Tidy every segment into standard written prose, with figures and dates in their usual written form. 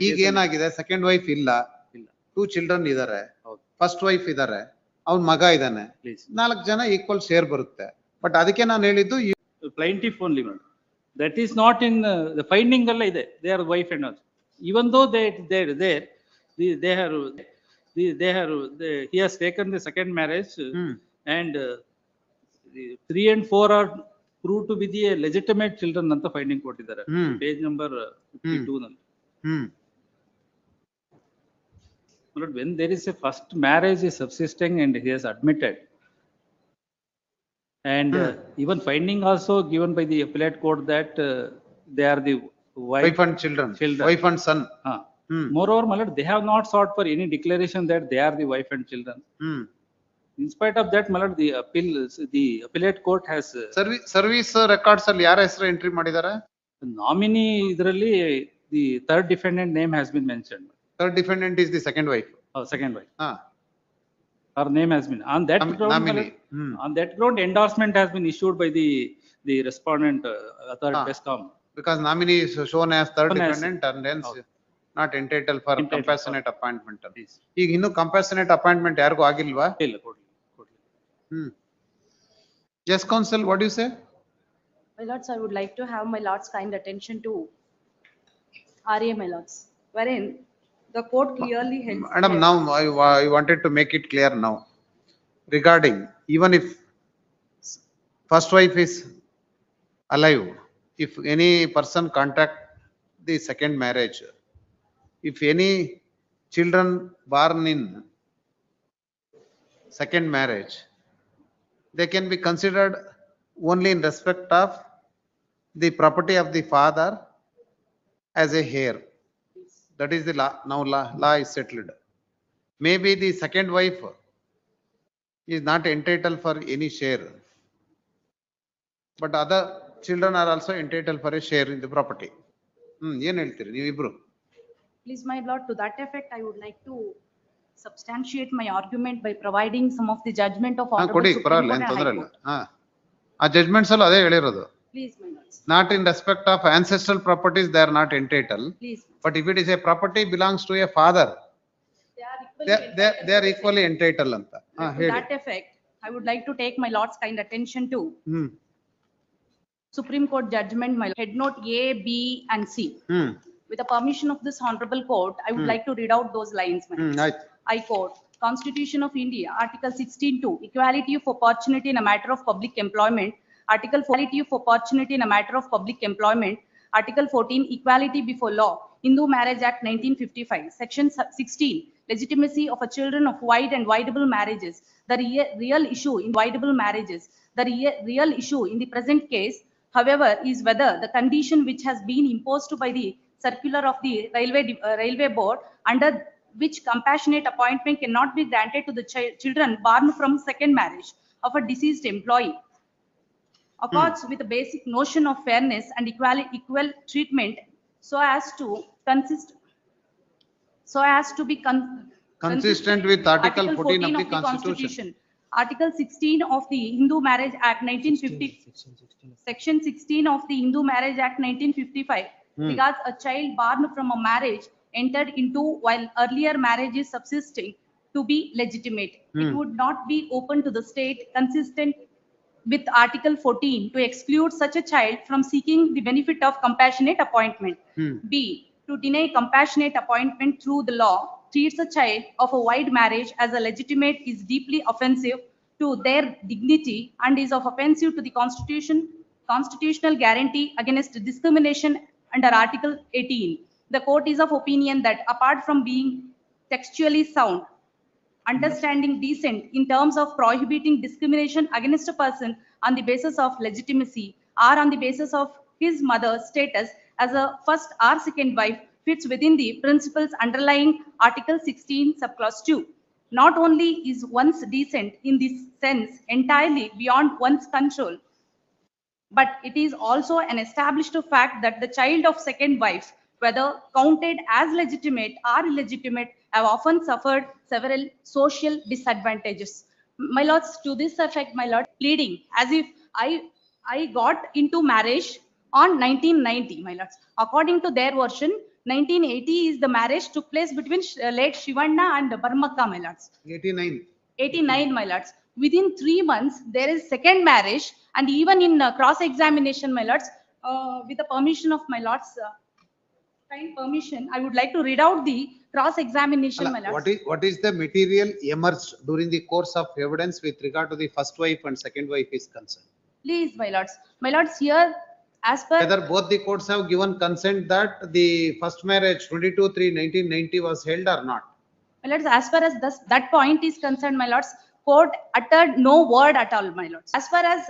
ಈಗ ಏನಾಗಿದೆ, second wife ಇಲ್ಲ, 2 children ಇದಾರೆ, ಫಸ್ಟ್ ವೈಫ್ ಇದಾರೆ, ಅವ್ನ್ ಮಗ ಇದಾನೆ, 4 ಜನ ಈಕ್ವಲ್ ಶೇರ್ ಬರುತ್ತೆ. ಬಟ್ ಅದಕ್ಕೆ ನಾನು ಹೇಳಿದ್ದು plaintiff only, madam. That is not in the finding alla ide. They are wife and husband. Even though he has taken the second marriage and the 3 and 4 are proved to be the legitimate children anta finding ಕೊಟ್ಟಿದ್ದಾರೆ. Page number 52 ನಲ್ಲಿ. But when there is a first marriage is subsisting and he has admitted, and even finding also given by the appellate court that they are the wife and children, wife and son. Moreover, my lord, they have not sought for any declaration that they are the wife and children. In spite of that, my lord, the appellate court has service records ಅಲ್ಲಿ ಯಾರ ಹೆಸರು entry ಮಾಡಿದ್ದಾರೆ? Nominee ಇದರಲ್ಲಿ the third defendant name has been mentioned. Third defendant is the second wife. Oh, second wife. Her name has been on that ground. On that ground, endorsement has been issued by the respondent third Bescom. Because nominee is shown as third defendant and hence not entitled for compassionate appointment. ಈಗ ಇನ್ನು compassionate appointment ಯಾರಿಗೂ ಆಗಿಲ್ವಾ? ಇಲ್ಲ, ಕೊಡ್ಲಿ. Yes, counsel, what do you say? My lords, I would like to have my lord's kind attention to RA, my lords, wherein the court clearly held. Madam, now I wanted to make it clear now. Regarding, even if first wife is alive, if any person contact the second marriage, if any children born in second marriage, they can be considered only in respect of the property of the father as a heir. That is the law. Now law is settled. Maybe the second wife is not entitled for any share, but other children are also entitled for a share in the property. ಏನು ಹೇಳ್ತೀರಿ ನೀವು ಇಬ್ರು? Please, my lord, to that effect, I would like to substantiate my argument by providing some of the judgment of Honourable Supreme Court and High Court. ಆ judgements ಅಲ್ಲೂ ಅದೇ ಹೇಳಿರೋದು. Please, my lords. Not in respect of ancestral properties, they are not entitled. Please. But if it is a property belongs to a father, they are equally entitled anta. To that effect, I would like to take my lord's kind attention to Supreme Court judgment, my head note A, B and C. With the permission of this honorable court, I would like to read out those lines, my lords. I quote, Constitution of India, Article 16(2), equality of opportunity in a matter of public employment. Article 4, equality of opportunity in a matter of public employment. Article 14, equality before law. Hindu Marriage Act 1955. Section 16, legitimacy of a children of wide and wideable marriages. The real issue in wideable marriages. The real issue in the present case, however, is whether the condition which has been imposed by the circular of the railway board, under which compassionate appointment cannot be granted to the children born from second marriage of a deceased employee, accords with the basic notion of fairness and equal treatment, so as to be consistent with Article 14 of the Constitution. Article 16 of the Hindu Marriage Act 1950, Section 16 of the Hindu Marriage Act 1955 regards a child born from a marriage entered into while earlier marriage is subsisting to be legitimate. It would not be open to the state, consistent with Article 14, to exclude such a child from seeking the benefit of compassionate appointment. B, to deny compassionate appointment through the law treats a child of a wide marriage as a legitimate is deeply offensive to their dignity and is offensive to the constitutional guarantee against discrimination under Article 18. The court is of opinion that apart from being textually sound, understanding decent in terms of prohibiting discrimination against a person on the basis of legitimacy or on the basis of his mother's status as a first or second wife fits within the principles underlying Article 16 subclause 2. Not only is one's decent in this sense entirely beyond one's control, but it is also an established fact that the child of second wife, whether counted as legitimate or illegitimate, have often suffered several social disadvantages. My lords, to this effect, my lord, pleading as if I got into marriage on 1990, my lords. According to their version, 1980 is the marriage took place between late Shivanna and Barmakka, my lords. 89. 89, my lords. Within 3 months, there is second marriage, and even in cross-examination, my lords, with the permission of my lords, kind permission, I would like to read out the cross-examination, my lords. What is the material emerged during the course of evidence with regard to the first wife and second wife is concerned? Please, my lords. My lords, here, as per, Whether both the courts have given consent that the first marriage 22/3/1990 was held or not? my lords, as far as that point is concerned, my lords, court uttered no word at all, my lords. As far as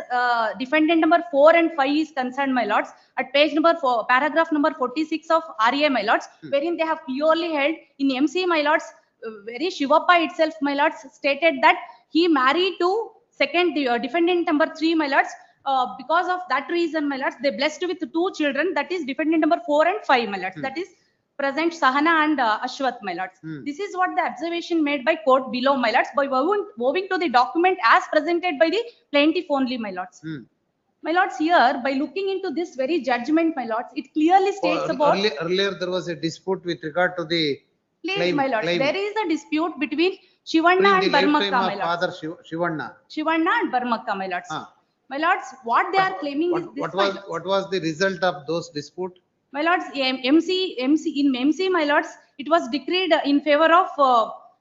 defendant number 4 and 5 is concerned, my lords, at page number 4, paragraph number 46 of RA, my lords, wherein they have clearly held in MC, my lords, very Shivappa itself, my lords, stated that he married to second defendant number 3, my lords. Because of that reason, my lords, they blessed with 2 children, that is defendant number 4 and 5, my lords. That is present Sahana and Ashwath, my lords. This is what the observation made by court below, my lords, by moving to the document as presented by the plaintiff only, my lords. My lords, here, by looking into this very judgment, my lords, it clearly states about. Earlier there was a dispute with regard to the Please, claim. my lords, claim there is a dispute between Shivanna during and the lifetime Barmakka, my of lords. Father Shivanna. Shivanna and Barmakka, my lords. My lords, what they are claiming is this, my lords. What was the result of those dispute? My lords, in MC, my lords, it was decreed in favor of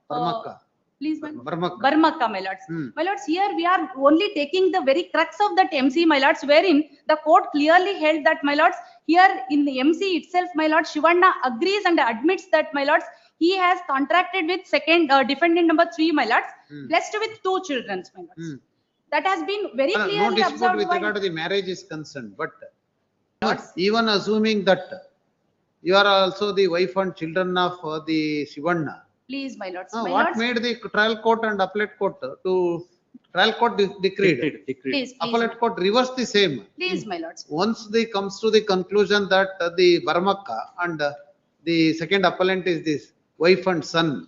Barmakka. please, Barmakka. Barmakka, my lords. My lords, here we are only taking the very crux of that MC, my lords, wherein the court clearly held that, my lords, here in the MC itself, my lord, Shivanna agrees and admits that, my lords, he has contracted with second defendant number 3, my lords, blessed with 2 children, my lords. That has been very No clearly dispute observed with by. regard to the marriage is concerned, but even assuming that you are also the wife and children of the Shivanna. Please, my lords. My What lords, made the trial court and appellate court to trial court decreed? please, Appellate court reversed the same. please, my lords. Once they comes to the conclusion that the Barmakka and the second appellant is this wife and son,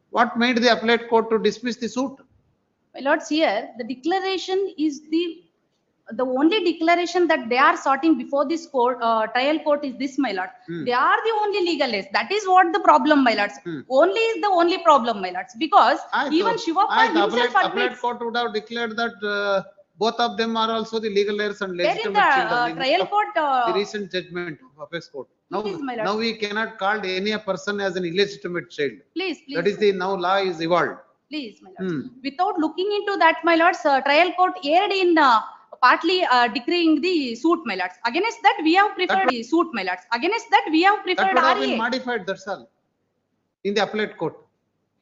what made the appellate court to dismiss the suit? My lords, here, the declaration is the only declaration that they are sorting before this court, trial court is this, my lord. They are the only legalists. That is what the problem, my lords. Only is the only problem, my lords, because even Shivappa himself Appellate admits. court would have declared that both of them are also the legal heirs and There in legitimate the children. trial court, The recent judgment of apex court. Please, my lord. Now we cannot call any person as an illegitimate child. please, That is please, the now law is evolved. please, my lords. Without looking into that, my lords, trial court erred in partly decreeing the suit, my lords. Against that, we have preferred the suit, my lords. Against that, we have That preferred would have been RA. modified, that's all. In the appellate court,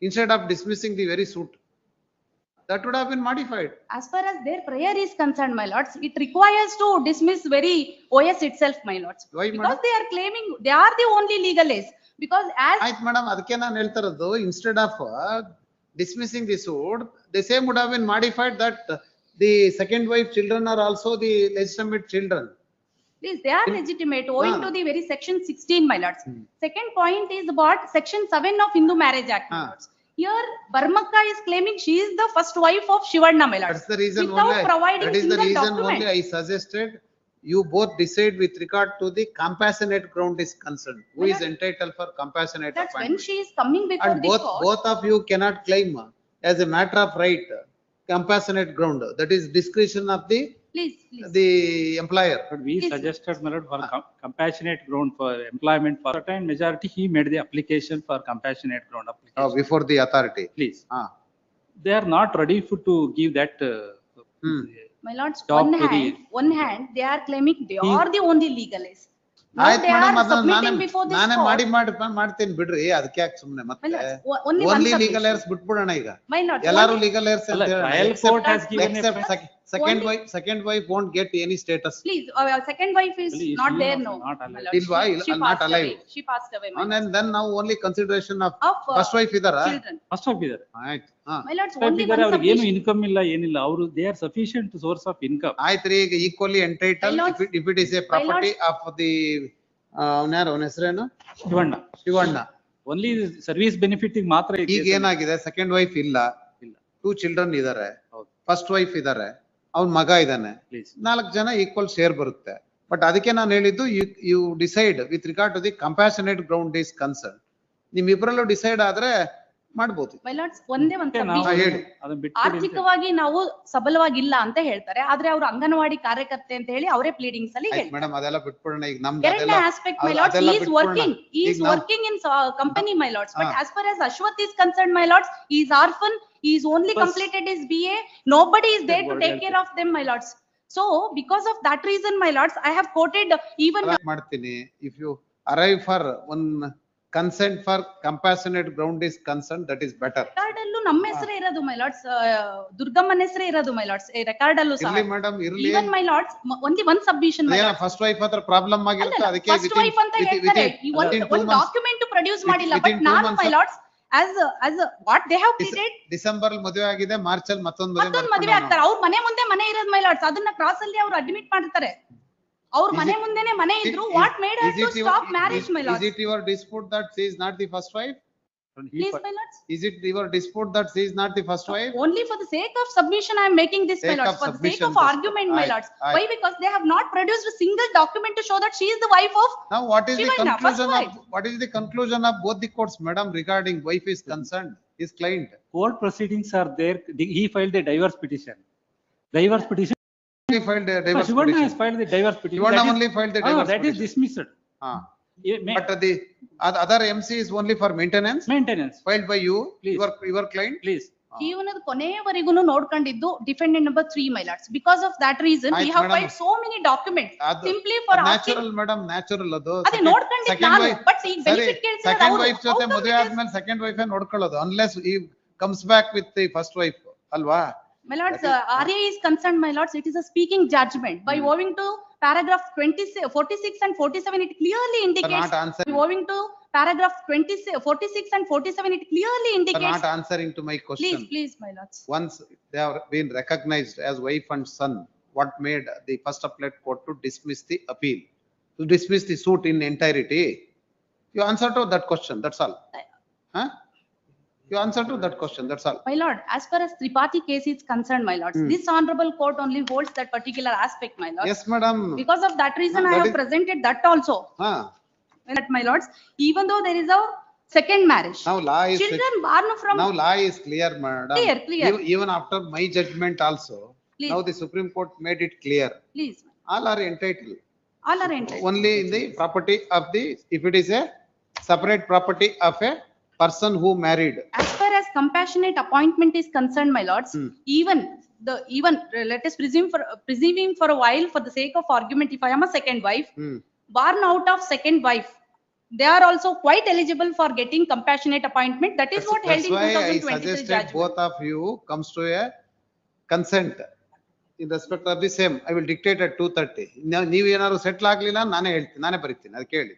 instead of dismissing the very suit. That would have been modified. As far as their prayer is concerned, my lords, it requires to dismiss very OS itself, my lords. Why, Because madam? they are claiming they are the only legalists. Because as ಆಯ್ತು madam, ಅದಕ್ಕೆ ನಾನು ಹೇಳ್ತಾ ಇರೋದು, instead of dismissing the suit, the same would have been modified that the second wife children are also the legitimate children. please, they are legitimate owing Ah. to the very section 16, my lords. Second point is about section 7 of Hindu Marriage Act, my Ah. lords. Here, Barmakka is claiming she is the first wife of Shivanna, my lords. That's the reason Without only, providing that is the single reason document. only I suggested you both decide with regard to the compassionate ground is concerned. Who is entitled for compassionate That's when appointment? she is coming before And the both, court. both of you cannot claim as a matter of right compassionate ground. That is discretion of Please, please. the employer. But we Yes, suggested, my lord, for compassionate ground for employment, for certain majority, he made the application for compassionate ground application. Before the authority. Please, Ah. they are not ready to give that. My lords, Stop one to the- hand, they are claiming they are the only legalists. Now ಆಯ್ತು they madam, are ಅದನ್ನ submitting before this ನಾನೇ court. ಮಾಡ್ತೀನಿ ಬಿಡ್ರಿ, ಅದಕ್ಕೆ ಯಾಕೆ ಸುಮ್ನೆ My ಮತ್ತೆ lords, only one only legal submission. ಏರ್ಸ್ ಬಿಟ್ಬಿಡೋಣ ಈಗ. My lords, ಎಲ್ಲಾರು only- ಲೀಗಲ್ ಏರ್ಸ್ ಅಲ್ಲ, ಅಂತ trial court has given a- second wife won't get any status. Please, second wife is Actually, not she there, was no. not my alive. lords. Ilva, She not passed alive. away. She passed away, my And lords. then now only consideration of Of first wife ಇದಾರ? children. First of ಇದ್ದಾರೆ. ಆಯ್ತು. ಹಾ. My lords, First only ಇದ್ದಾರೆ, one ಅವ್ರಿಗೆ ಏನು submission. Income ಇಲ್ಲ, ಏನಿಲ್ಲ, ಅವರು they are sufficient source of income. ಆಯ್ತ್ರಿ, ಈಗ equally entitle My lords- if it is a property of the ಅವನ ಹೆಸರೇನು? Shivanna. Shivanna. Only service benefit ಮಾತ್ರ ಇದೆ. ಈಗ ಏನಾಗಿದೆ, ಸೆಕೆಂಡ್ ವೈಫ್ ಇಲ್ಲ, 2 ಚಿಲ್ಡ್ರನ್ ಇದಾರೆ, ಹೌದು. ಫಸ್ಟ್ ವೈಫ್ ಇದಾರೆ, ಅವ್ನ್ ಮಗ ಇದಾನೆ, Please. 4 ಜನ ಈಕ್ವಲ್ ಶೇರ್ ಬರುತ್ತೆ. ಬಟ್ ಅದಕ್ಕೆ ನಾನು ಹೇಳಿದ್ದು you decide with regard to the compassionate ground is concerned. ನಿಮ್ಮಿಬ್ರಲ್ಲೂ ಡಿಸೈಡ್ ಆದ್ರೆ ಮಾಡ್ಬೋದು. My lords, ಒಂದೇ ಒಂದು ನಾವು submission. ಹೇಳಿ. ಅದನ್ನ ಬಿಟ್ಬಿಡಿ ಅಂತ ಆರ್ಥಿಕವಾಗಿ ನಾವು ಸಬಲವಾಗಿಲ್ಲ ಅಂತ ಹೇಳ್ತಾರೆ, ಆದ್ರೆ ಅವರು ಅಂಗನವಾಡಿ ಕಾರ್ಯಕರ್ತೆ ಅಂತ ಹೇಳಿ ಅವರೇ ಪ್ಲೀಡಿಂಗ್ಸ್ ಅಲ್ಲಿ ಹೇಳ್ತಾರೆ. ಮೇಡಮ್ ಅದೆಲ್ಲ ಬಿಟ್ಬಿಡೋಣ ಈಗ ನಮ್ದು ಎರಡನೇ aspect my lords, he is working in company my lords, but as far as Ashwath is concerned my lords, he is orphan, he is only completed his BA, nobody is there to take care of them my lords. So because of that reason my lords, I have quoted even ಮಾಡ್ತೀನಿ. If you arrive for one consent for compassionate ground is concerned, that is better. Record ಅಲ್ಲೂ ನಮ್ಮ ಹೆಸರೇ ಇರೋದು my lords, ದುರ್ಗಮ್ಮನ ಹೆಸರೇ ಇರೋದು my lords record ಅಲ್ಲೂ ಸಹ. ಇರ್ಲಿ ಮೇಡಮ್ ಇರ್ಲಿ. ಈವನ್ ಮೈ ಲಾರ್ಡ್ಸ್ ಒಂದ್ submission my lords, first wife ಹತ್ರ ಪ್ರಾಬ್ಲಮ್ ಆಗಿರುತ್ತೆ ಅದಕ್ಕೆ ಫಸ್ಟ್ ವೈಫ್ ಅಂತ ಹೇಳ್ತಾರೆ, ಒಂದು ಡಾಕ್ಯುಮೆಂಟ್ ಪ್ರೊಡ್ಯೂಸ್ ಮಾಡಿಲ್ಲ. ಬಟ್ ನಾನು my lords as what they have pleaded, December ಅಲ್ಲಿ ಮದುವೆ ಆಗಿದೆ, ಮಾರ್ಚ್ ಅಲ್ಲಿ ಮತ್ತೊಂದು ಮದುವೆ ಆಗ್ತಾರೆ. ಅವ್ರ ಮನೆ ಮುಂದೆ ಮನೆ ಇರೋದು ಮೈ ಲಾರ್ಡ್ಸ್, ಅದನ್ನ ಕ್ರಾಸ್ ಅಲ್ಲಿ ಅವ್ರು ಅಡ್ಮಿಟ್ ಮಾಡ್ತಾರೆ. ಅವ್ರ ಮನೆ ಮುಂದೆನೆ ಮನೆ ಇದ್ರು, what made her to stop marriage my lords? Is it your dispute that she is not the first wife? Please my lords, Is it your dispute that she is not the first wife? only for the sake of submission I am making this my Sake lords, of for the sake submission, of argument my aye, lords. aye. Why? Because they have not produced a single document to show that she is the wife of Now what is the Shivanya, conclusion first of, what is the conclusion of both the courts, madam, regarding wife is concerned, his client? Court proceedings are there. He filed a divorce petition. Divorce petition. He filed a divorce Shivanya has petition. filed the divorce petition. Shivanya That is- only filed the divorce That is petition. dismissed. Ah. Ma- But the other MC is only for maintenance, Maintenance, filed by you, Please. your client? please. ಜೀವನದ ಕೊನೆಯವರೆಗೂ ನೋಡ್ಕೊಂಡಿದ್ದು defendant number 3 my lords. Because of that reason we ಆಯ್ತು have madam. filed so many documents ಅದು simply for asking. Natural madam, natural ಅದು. ಅದೇ ನೋಡ್ಕೊಂಡಿದ್ದು ನಾನು, but ಈಗ benefit ಕೇಳ್ತಿರೋದು Second ಅವರು. wife ಜೊತೆ How come ಮದುವೆ it is- ಆದ್ಮೇಲೆ second wife ನೋಡ್ಕೊಳ್ಳೋದು, unless he comes back with the first wife, ಅಲ್ವಾ? My lords, RA is concerned, my lords, it is a speaking judgment. By owing to paragraph 46 and 47, it clearly indicates. not answering. By owing to paragraph 46 and 47, it clearly Sir, indicates. not answering to my question. Please, my lords. Once they have been recognized as wife and son, what made the first appellate court to dismiss the appeal, to dismiss the suit in entirety? You answer to that question, that's all. Huh? You answer to that question, that's all. My lord, as far as Tripathi case is concerned, my lords, this honorable court only holds that particular aspect, my lord. Yes, madam. Because of that reason, I That have is- presented that also. Huh. That, my lords, even though there is a second marriage. Now law is. Children born from. Now law is clear, madam. Clear. Even after my judgment also, Please. now the Supreme Court made it clear. Please, All are entitled. all are entitled. Only in the property of the, if it is a separate property of a person who married. As far as compassionate appointment is concerned, my lords, even let us presuming for a while for the sake of argument, if I am a second wife, born out of second wife, they are also quite eligible for getting compassionate appointment. That is what held That's in why I 2023 suggested judgment. both of you comes to a consent in respect of the same. I will dictate at 2:30. ನೀವು ಏನಾದ್ರು settle ಆಗ್ಲಿಲ್ಲ ನಾನೇ ಹೇಳ್ತೀನಿ, ನಾನೇ ಬರೀತೀನಿ, ಅದಕ್ಕೆ ಹೇಳಿ.